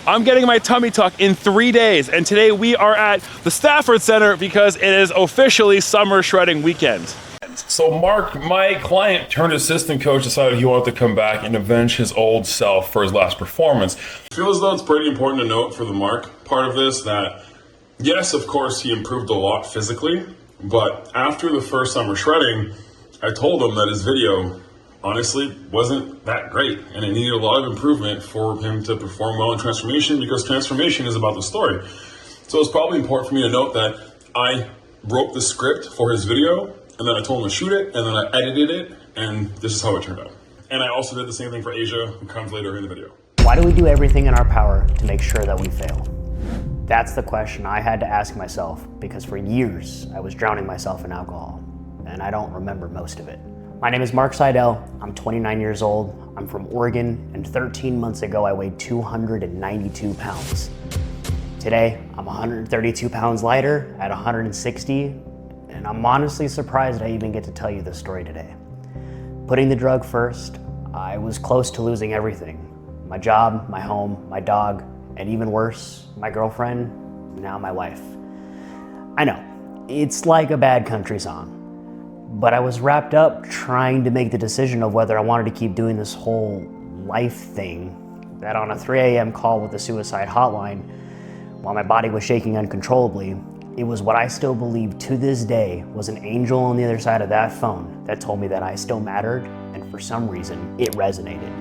I'm getting my tummy tuck in 3 days, and today we are at the Stafford Center because it is officially summer shredding weekend. So Mark, my client turned assistant coach, decided he wanted to come back and avenge his old self for his last performance. I feel as though it's pretty important to note for the Mark part of this that, yes, of course, he improved a lot physically, but after the first summer shredding, I told him that his video honestly wasn't that great and it needed a lot of improvement for him to perform well in transformation, because transformation is about the story. So it's probably important for me to note that I wrote the script for his video, and then I told him to shoot it, and then I edited it, and this is how it turned out. And I also did the same thing for Asia, who comes later in the video. Why do we do everything in our power to make sure that we fail? That's the question I had to ask myself, because for years I was drowning myself in alcohol, and I don't remember most of it. My name is Mark Seidel. I'm 29 years old. I'm from Oregon, and 13 months ago I weighed 292 pounds. Today, I'm 132 pounds lighter at 160, and I'm honestly surprised I even get to tell you this story today. Putting the drug first, I was close to losing everything. My job, my home, my dog, and even worse, my girlfriend, now my wife. I know, it's like a bad country song, but I was wrapped up trying to make the decision of whether I wanted to keep doing this whole life thing, that on a 3 a.m. call with the suicide hotline, while my body was shaking uncontrollably, it was what I still believe to this day was an angel on the other side of that phone that told me that I still mattered, and for some reason, it resonated.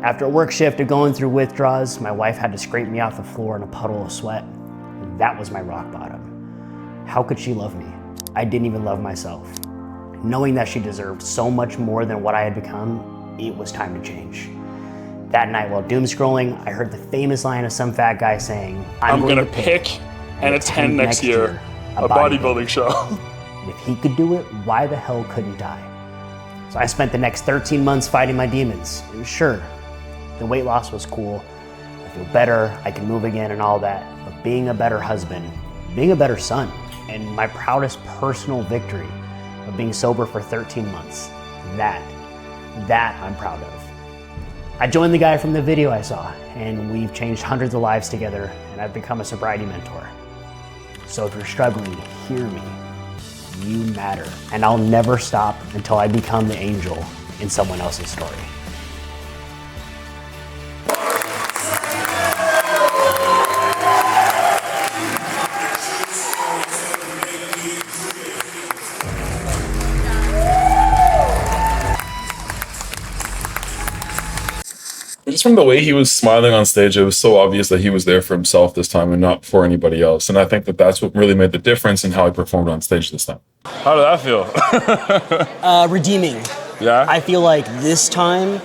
After a work shift of going through withdrawals, my wife had to scrape me off the floor in a puddle of sweat. And that was my rock bottom. How could she love me? I didn't even love myself. Knowing that she deserved so much more than what I had become, it was time to change. That night while doom scrolling, I heard the famous line of some fat guy saying, I'm gonna pick and attend next year a bodybuilding show. And if he could do it, why the hell couldn't I? So I spent the next 13 months fighting my demons. And sure, the weight loss was cool. I feel better, I can move again and all that. But being a better husband, being a better son, and my proudest personal victory of being sober for 13 months, that I'm proud of. I joined the guy from the video I saw, and we've changed hundreds of lives together, and I've become a sobriety mentor. So if you're struggling, hear me. You matter. And I'll never stop until I become the angel in someone else's story. Just from the way he was smiling on stage, it was so obvious that he was there for himself this time and not for anybody else. And I think that that's what really made the difference in how he performed on stage this time. How did that feel? Redeeming. Yeah? I feel like this time,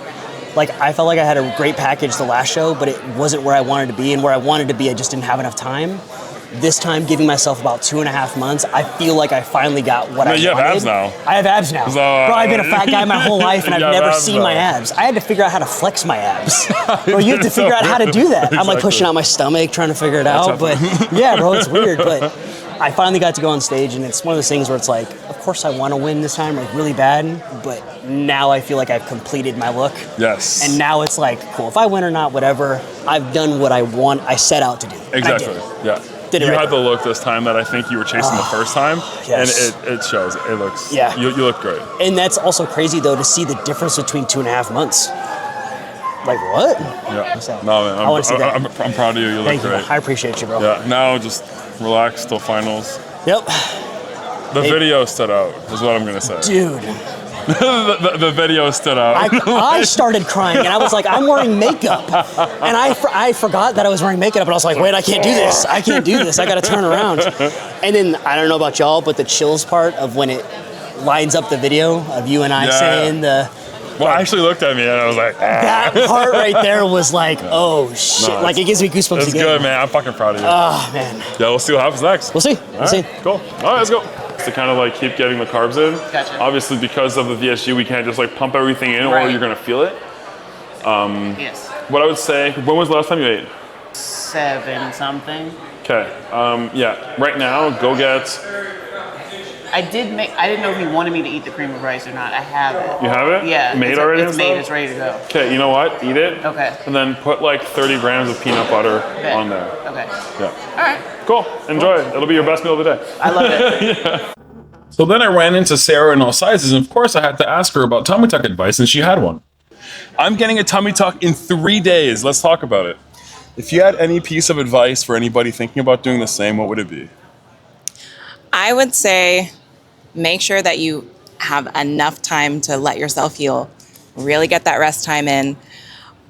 I felt like I had a great package the last show, but it wasn't where I wanted to be. And where I wanted to be, I just didn't have enough time. This time, giving myself about 2.5 months, I feel like I finally got what I wanted. You have abs now. I have abs now. So, Bro, I've been a fat guy my whole life, and I've never seen my abs. I had to figure out how to flex my abs. Bro, you have to figure out how to do that. Exactly. I'm like pushing out my stomach, trying to figure it out. But yeah, bro, it's weird. But I finally got to go on stage, and it's one of those things where it's like, of course I want to win this time, really bad. But now I feel like I've completed my look. Yes. And now it's like, cool, if I win or not, whatever, I've done what I set out to do. Exactly, yeah. You had the look this time that I think you were chasing the first time, yes. And it shows. It looks, you look great. And that's also crazy, though, to see the difference between 2.5 months. Like, what? Yeah. So, no, man, I'm proud of you. You look great. I appreciate you, bro. Yeah, now just relax till finals. Yep. The video stood out, is what I'm going to say. Dude. the video stood out. I started crying, and I was like, I'm wearing makeup. And I forgot that I was wearing makeup, and I was like, wait, I can't do this. I can't do this. I got to turn around. And then, I don't know about y'all, but the chills part of when it lines up the video of you and I saying the... Well, I actually looked at me, and I was like... That part right there was like, oh, shit. No, it gives me goosebumps again. It's good, man. I'm fucking proud of you. Oh, man. Yeah, we'll see what happens next. We'll see. We'll see. Cool. All right, let's go. To kind of keep getting the carbs in. Gotcha. Obviously, because of the VSG, we can't just pump everything in or you're gonna feel it. Yes. What I would say, when was the last time you ate? 7 something. Okay. Yeah. Right now, go get I didn't know if you wanted me to eat the cream of rice or not. I have it. You have it? Yeah. Made already? It's made. It's ready to go. Okay, you know what? Eat it. Okay. And then put like 30 grams of peanut butter on there. Okay. Yeah. All right. Cool. Enjoy it. It'll be your best meal of the day. I love it. Yeah. So then I ran into Sarah in all sizes, and of course I had to ask her about tummy tuck advice, and she had one. I'm getting a tummy tuck in 3 days. Let's talk about it. If you had any piece of advice for anybody thinking about doing the same, what would it be? I would say make sure that you have enough time to let yourself heal, really get that rest time in.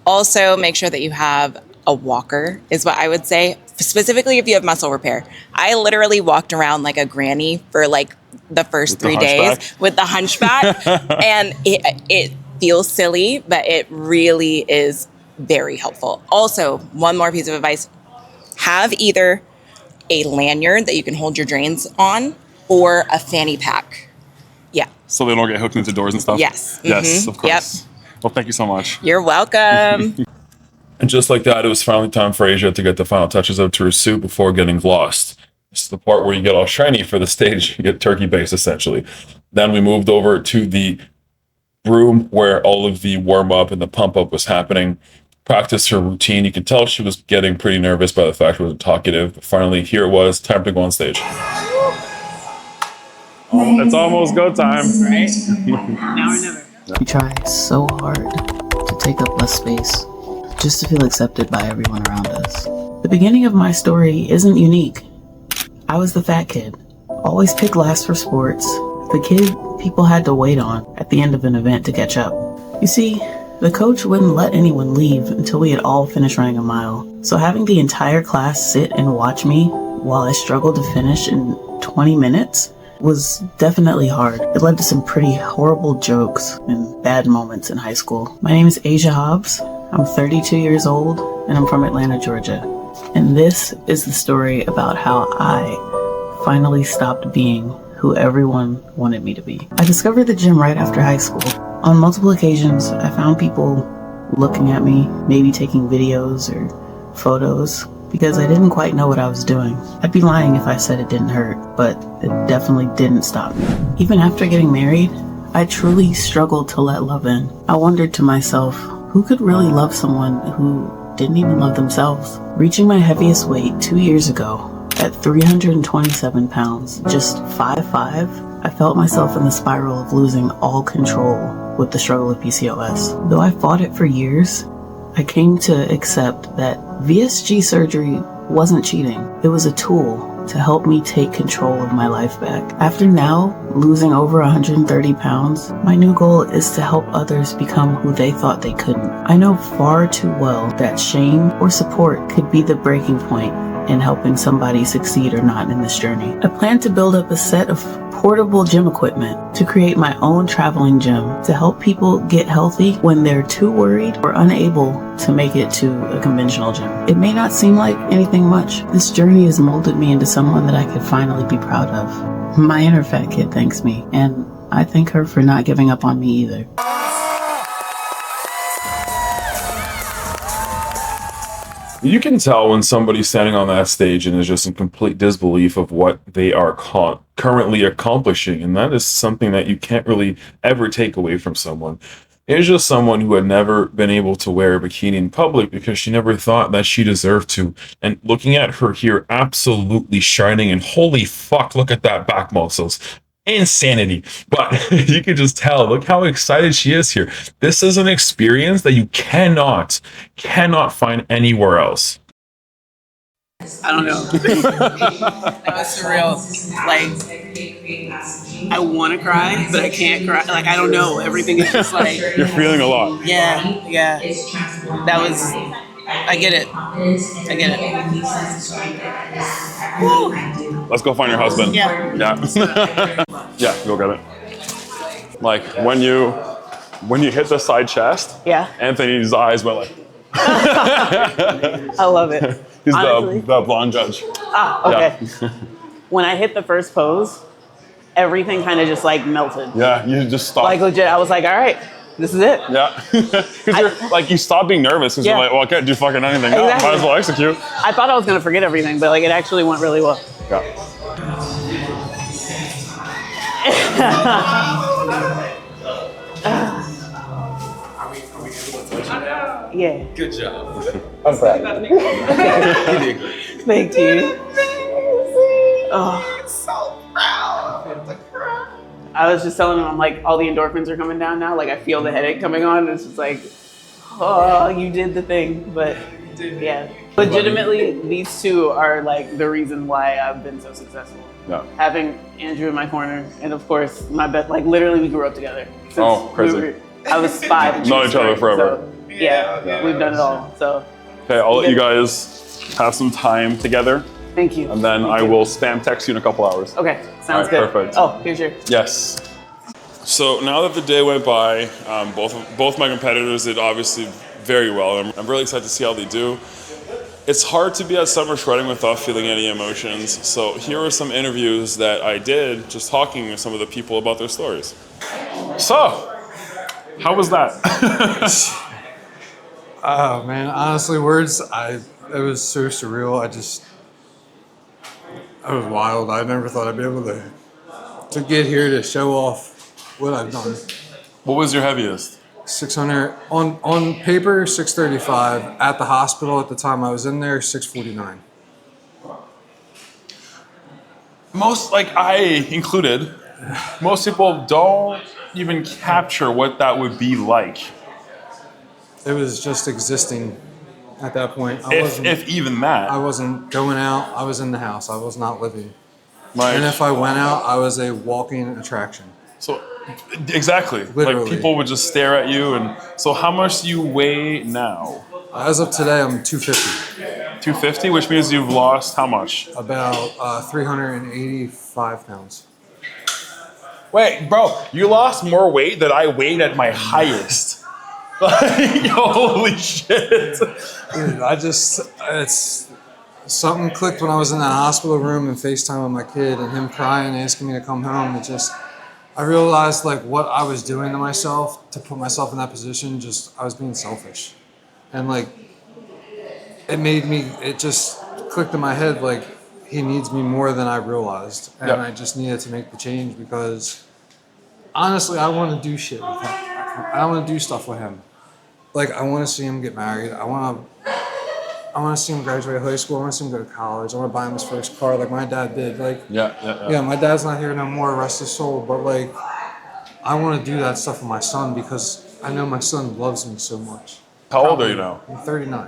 Also, make sure that you have a walker is what I would say, specifically if you have muscle repair. I literally walked around like a granny for like the first 3 days with the hunchback, and it feels silly, but it really is very helpful. Also, one more piece of advice, have either a lanyard that you can hold your drains on or a fanny pack. Yeah. So they don't get hooked into doors and stuff? Yes. Yes, of course. Yep. Well, thank you so much. You're welcome. And just like that, it was finally time for Asia to get the final touches up to her suit before getting glossed. This is the part where you get all shiny for the stage. You get turkey base, essentially. Then we moved over to the room where all of the warm-up and the pump-up was happening. Practiced her routine. You could tell she was getting pretty nervous by the fact she wasn't talkative. But finally, here it was. Time to go on stage. It's almost go time. Right? Now or never. We try so hard to take up less space, just to feel accepted by everyone around us. The beginning of my story isn't unique. I was the fat kid, always picked last for sports, the kid people had to wait on at the end of an event to catch up. You see, the coach wouldn't let anyone leave until we had all finished running a mile. So having the entire class sit and watch me while I struggled to finish in 20 minutes was definitely hard. It led to some pretty horrible jokes and bad moments in high school. My name is Asia Hobbs. I'm 32 years old and I'm from Atlanta, Georgia. And this is the story about how I finally stopped being who everyone wanted me to be. I discovered the gym right after high school. On multiple occasions, I found people looking at me, maybe taking videos or photos, because I didn't quite know what I was doing. I'd be lying if I said it didn't hurt, but it definitely didn't stop me. Even after getting married, I truly struggled to let love in. I wondered to myself, who could really love someone who didn't even love themselves? Reaching my heaviest weight 2 years ago, at 327 pounds, just 5'5", I felt myself in the spiral of losing all control with the struggle of PCOS. Though I fought it for years, I came to accept that VSG surgery wasn't cheating. It was a tool to help me take control of my life back. After now losing over 130 pounds, my new goal is to help others become who they thought they couldn't. I know far too well that shame or support could be the breaking point in helping somebody succeed or not in this journey. I plan to build up a set of portable gym equipment to create my own traveling gym to help people get healthy when they're too worried or unable to make it to a conventional gym. It may not seem like anything much. This journey has molded me into someone that I could finally be proud of. My inner fat kid thanks me, and I thank her for not giving up on me either. You can tell when somebody's standing on that stage and is just in complete disbelief of what they are currently accomplishing. And that is something that you can't really ever take away from someone. It's just someone who had never been able to wear a bikini in public because she never thought that she deserved to. And looking at her here, absolutely shining, and holy fuck, look at that back muscles. Insanity. But you can just tell, look how excited she is here. This is an experience that you cannot find anywhere else. I don't know. That was surreal. Like, I want to cry, but I can't cry. Like, I don't know. Everything is just like... You're feeling a lot. Yeah. That was... I get it. Woo. Let's go find your husband. Yeah. Yeah, go get it. Like, when you hit the side chest, Yeah. Anthony's eyes went like... I love it. He's Honestly. the blonde judge. Ah, okay. Yeah. When I hit the first pose, everything kind of just like melted. Yeah, you just stopped. Like legit, I was like, all right, this is it. Yeah. Because you're like, you stop being nervous because Yeah. you're like, well, I can't do fucking anything. No, Exactly. might as well execute. I thought I was gonna forget everything, but like it actually went really well. Yeah. Yeah. Good job. I'm proud. Thank you. Oh. So proud. I was just telling him, I'm like, all the endorphins are coming down now. Like, I feel the headache coming on. And it's just like, oh, you did the thing. But yeah, legitimately, these two are like the reason why I've been so successful. Yeah. Having Andrew in my corner, and of course, my best, like literally, we grew up together. Since crazy. I was 5. And Known each other forever. So, yeah, we've done it all. So. Okay, I'll let you guys have some time together. Thank you. And then I will spam text you in a couple hours. Okay, sounds All right, good. perfect. Oh, here's your. Yes. So now that the day went by, both my competitors did obviously very well. I'm really excited to see how they do. It's hard to be at summer shredding without feeling any emotions. So here are some interviews that I did, just talking with some of the people about their stories. So, how was that? Oh man, honestly, words. It was so surreal. I was wild. I never thought I'd be able to get here to show off what I've done. What was your heaviest? 600 on paper, 635. At the hospital at the time I was in there, 649. Most, like I included, most people don't even capture what that would be like. It was just existing at that point. If even that. I wasn't going out. I was in the house. I was not living. Like, And if I went out, I was a walking attraction. So, exactly. Literally. Like people would just stare at you. And so, how much do you weigh now? As of today, I'm 250. 250, which means you've lost how much? About 385 pounds. Wait, bro, you lost more weight than I weighed at my highest. Like, holy shit. Dude, it's something clicked when I was in that hospital room and FaceTime with my kid and him crying, asking me to come home. I realized like what I was doing to myself to put myself in that position. I was being selfish, and like it just clicked in my head like he needs me more than I realized, and I just needed to make the change because honestly, I want to do shit with him. I want to do stuff with him. Like I want to see him get married. I want to see him graduate high school. I want to see him go to college. I want to buy him his first car like my dad did. Like yeah, my dad's not here no more, rest his soul. But like, I want to do that stuff with my son because I know my son loves me so much. How old are you now? I'm 39.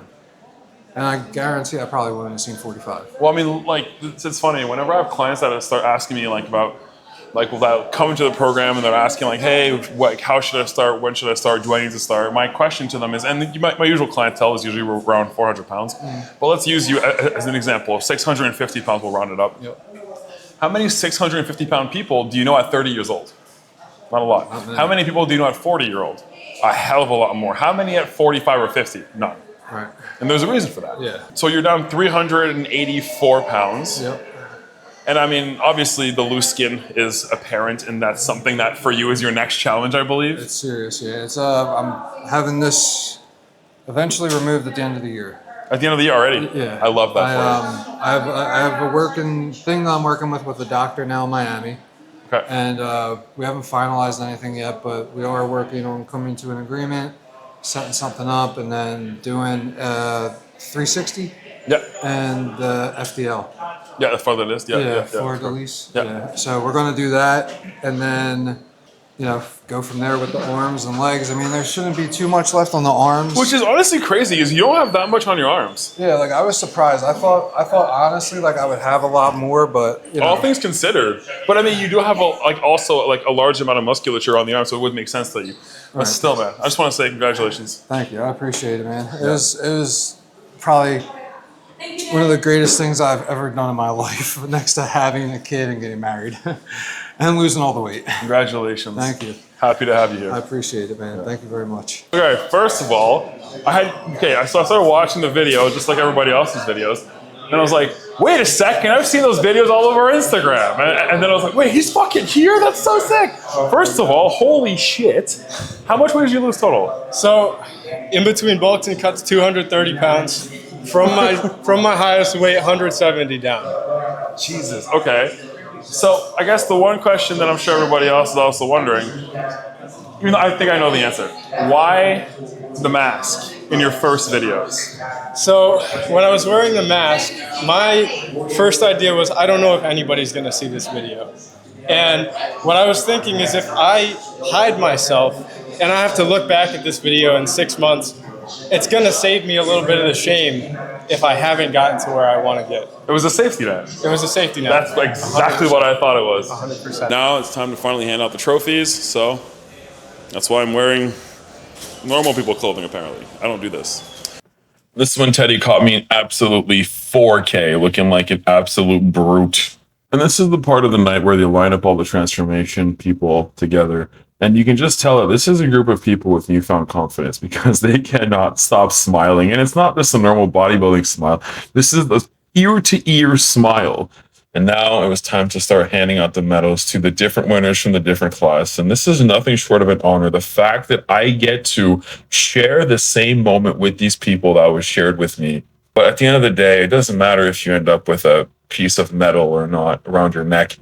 And I guarantee I probably wouldn't have seen 45. Well, I mean, like, it's funny. Whenever I have clients that start asking me, like, about, like, without coming to the program and they're asking, like, hey, how should I start? When should I start? Do I need to start? My question to them is, and my usual clientele is usually around 400 pounds. But let's use you as an example. 650 pounds, we'll round it up. Yep. How many 650-pound people do you know at 30 years old? Not a lot. How many people do you know at 40-year-old? A hell of a lot more. How many at 45 or 50? None. Right. And there's a reason for that. Yeah. So you're down 384 pounds. Yep. And I mean, obviously the loose skin is apparent, and that's something that for you is your next challenge, I believe. It's serious, yeah. I'm having this eventually removed at the end of the year. At the end of the year already? Yeah. I love that for you. I have a working thing that I'm working with a doctor now in Miami. Okay. And we haven't finalized anything yet, but we are working on coming to an agreement, setting something up, and then doing 360 Yeah. and the FDL. Yeah, that's farther list. Yeah. Florida lease. Yeah. Yeah. So we're going to do that, and then, go from there with the arms and legs. I mean, there shouldn't be too much left on the arms. Which is honestly crazy, because you don't have that much on your arms. Yeah, like I was surprised. I thought honestly like I would have a lot more, but All things considered. But I mean, you do have also a large amount of musculature on the arm, so it would make sense that you. But Right. still, man, I just want to say congratulations. Thank you. I appreciate it, man. It was probably one of the greatest things I've ever done in my life, next to having a kid and getting married and losing all the weight. Congratulations. Thank you. Happy to have you here. I appreciate it, man. Thank you very much. Okay, first of all, I started watching the video just like everybody else's videos, and I was like, wait a second, I've seen those videos all over Instagram, and then I was like, wait, he's fucking here? That's so sick. First of all, holy shit, how much weight did you lose total? So, in between bulks and cuts, 230 pounds. From my highest weight, 170 down. Jesus. Okay. So I guess the one question that I'm sure everybody else is also wondering, even though I think I know the answer, why the mask in your first videos? So when I was wearing the mask, my first idea was, I don't know if anybody's gonna see this video. And what I was thinking is if I hide myself and I have to look back at this video in 6 months, it's gonna save me a little bit of the shame if I haven't gotten to where I wanna get. It was a safety net. It was a safety net. That's exactly 100%. What I thought it was. 100%. Now it's time to finally hand out the trophies, so that's why I'm wearing normal people clothing apparently. I don't do this. This is when Teddy caught me in absolutely 4K, looking like an absolute brute. And this is the part of the night where they line up all the transformation people together. And you can just tell that this is a group of people with newfound confidence because they cannot stop smiling. And it's not just a normal bodybuilding smile. This is the ear-to-ear smile. And now it was time to start handing out the medals to the different winners from the different class. And this is nothing short of an honor. The fact that I get to share the same moment with these people that was shared with me. But at the end of the day, it doesn't matter if you end up with a piece of metal or not around your neck.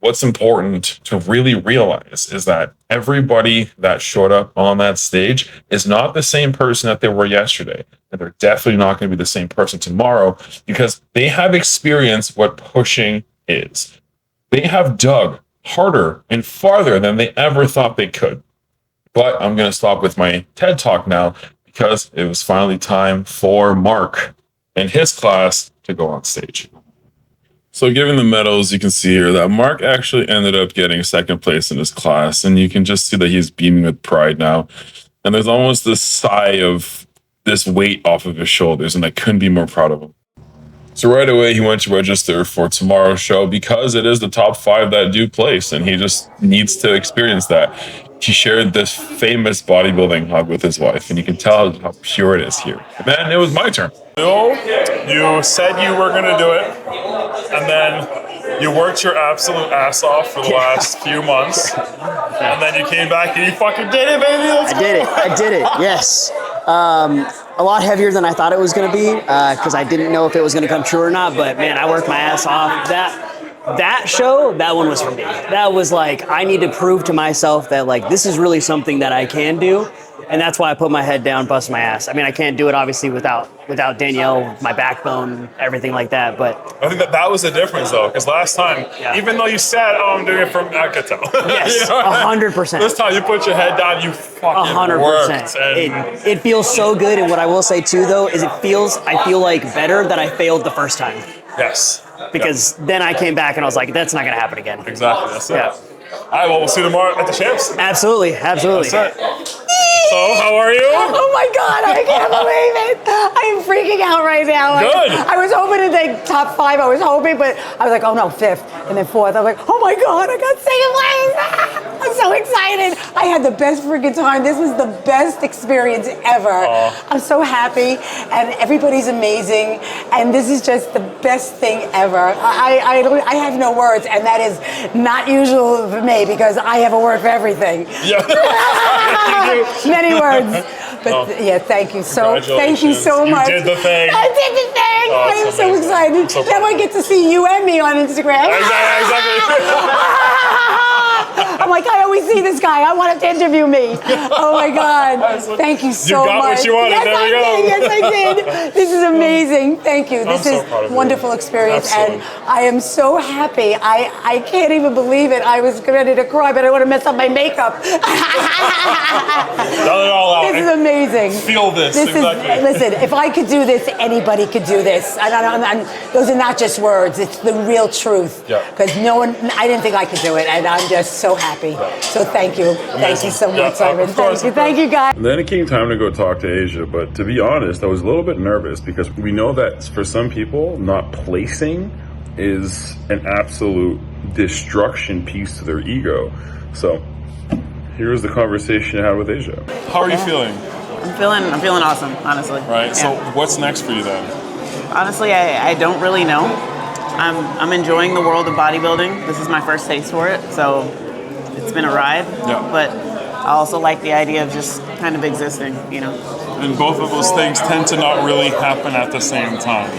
What's important to really realize is that everybody that showed up on that stage is not the same person that they were yesterday. And they're definitely not going to be the same person tomorrow because they have experienced what pushing is. They have dug harder and farther than they ever thought they could. But I'm going to stop with my TED Talk now because it was finally time for Mark and his class to go on stage. So given the medals, you can see here that Mark actually ended up getting second place in his class. And you can just see that he's beaming with pride now. And there's almost this sigh of this weight off of his shoulders. And I couldn't be more proud of him. So right away, he went to register for tomorrow's show because it is the top 5 that do place. And he just needs to experience that. He shared this famous bodybuilding hug with his wife. And you can tell how pure it is here. And then it was my turn. You said you were going to do it. And then you worked your absolute ass off for the last few months. And then you came back and you fucking did it, baby. I did it, yes. A lot heavier than I thought it was going to be because I didn't know if it was going to come true or not. But man, I worked my ass off. That show, that one was for me. That was like, I need to prove to myself that like, this is really something that I can do. And that's why I put my head down, bust my ass. I mean, I can't do it obviously without Danielle, my backbone, everything like that. But I think that was the difference though, because last time, even though you said, "Oh, I'm doing it from," I could tell. Yes, 100%. This time you put your head down, you fucking 100%. Worked. And it feels so good. And what I will say too, though, is I feel like better that I failed the first time. Yes. Because then I came back and I was like, that's not going to happen again. Exactly. That's it. All right. Well, we'll see you tomorrow at the Champs. Absolutely. That's it. So, how are you? Oh my God, I can't believe it. I'm freaking out right now. Good. I was hoping to take top 5, I was hoping, but I was like, oh no, 5th, and then 4th. I was like, oh my God, I got second place. I'm so excited. I had the best freaking time. This was the best experience ever. I'm so happy, and everybody's amazing, and this is just the best thing ever. I have no words, and that is not usual for me because I have a word for everything. Yeah. Many words. But yeah, thank you so much. You did the thing. I did the thing. Oh, I am so amazing. excited. So now I get to see you and me on Instagram. Exactly. I'm like, I always see this guy. I want him to interview me. Oh my God. Thank you so much. You got what you wanted. Yes, there we go. Yes, I did. This is amazing. Thank you. This is proud of you. wonderful experience. Absolutely. And I am so happy. I can't even believe it. I was ready to cry, but I don't want to mess up my makeup. Let it all out. This is amazing. Feel this. Exactly. Listen, if I could do this, anybody could do this. And those are not just words. It's the real truth. Because I didn't think I could do it. And I'm just so happy. So thank you. Amazing. Thank you so much, Simon. Course, Thank you, guys. And then it came time to go talk to Asia, but to be honest, I was a little bit nervous because we know that for some people, not placing is an absolute destruction piece to their ego. So here's the conversation I had with Asia. How are you feeling? I'm feeling awesome, honestly. Right. So what's next for you then? Honestly, I don't really know. I'm enjoying the world of bodybuilding. This is my first taste for it, so it's been a ride. Yeah. But I also like the idea of just kind of existing, you know. And both of those things tend to not really happen at the same time.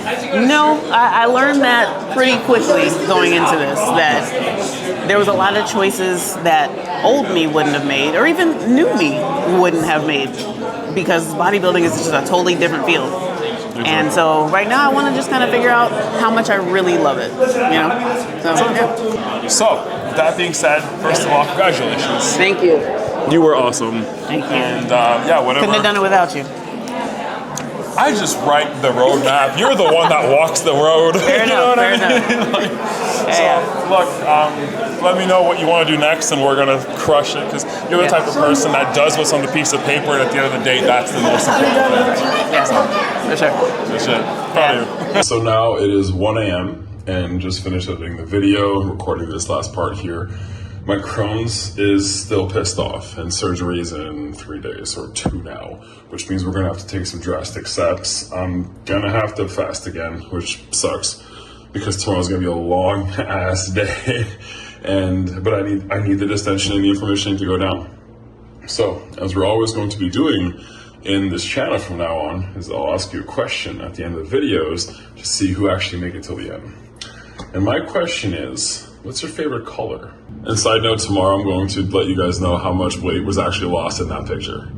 No, I learned that pretty quickly going into this, that there was a lot of choices that old me wouldn't have made, or even new me wouldn't have made, because bodybuilding is just a totally different field. And so right now I want to just kind of figure out how much I really love it, you know? So, yeah. So, with that being said, first of all, congratulations. Thank you. You were awesome. Thank you. And yeah, whatever. Couldn't have done it without you. I just write the roadmap. You're the one that walks the road. Fair enough, fair enough. Look, let me know what you want to do next, and we're gonna crush it. Because you're the type of person that does what's on the piece of paper, and at the end of the day, that's the most important thing. Yeah, for sure. That's it. Proud of you. So now it is 1 a.m. and just finished editing the video, recording this last part here. My Crohn's is still pissed off, and surgery is in 3 days, or 2 now, which means we're gonna have to take some drastic steps. I'm gonna have to fast again, which sucks, because tomorrow's gonna be a long ass day, but I need the distension and the inflammation to go down. So, as we're always going to be doing in this channel from now on, is I'll ask you a question at the end of the videos to see who actually make it till the end. And my question is, what's your favorite color? And side note, tomorrow I'm going to let you guys know how much weight was actually lost in that picture.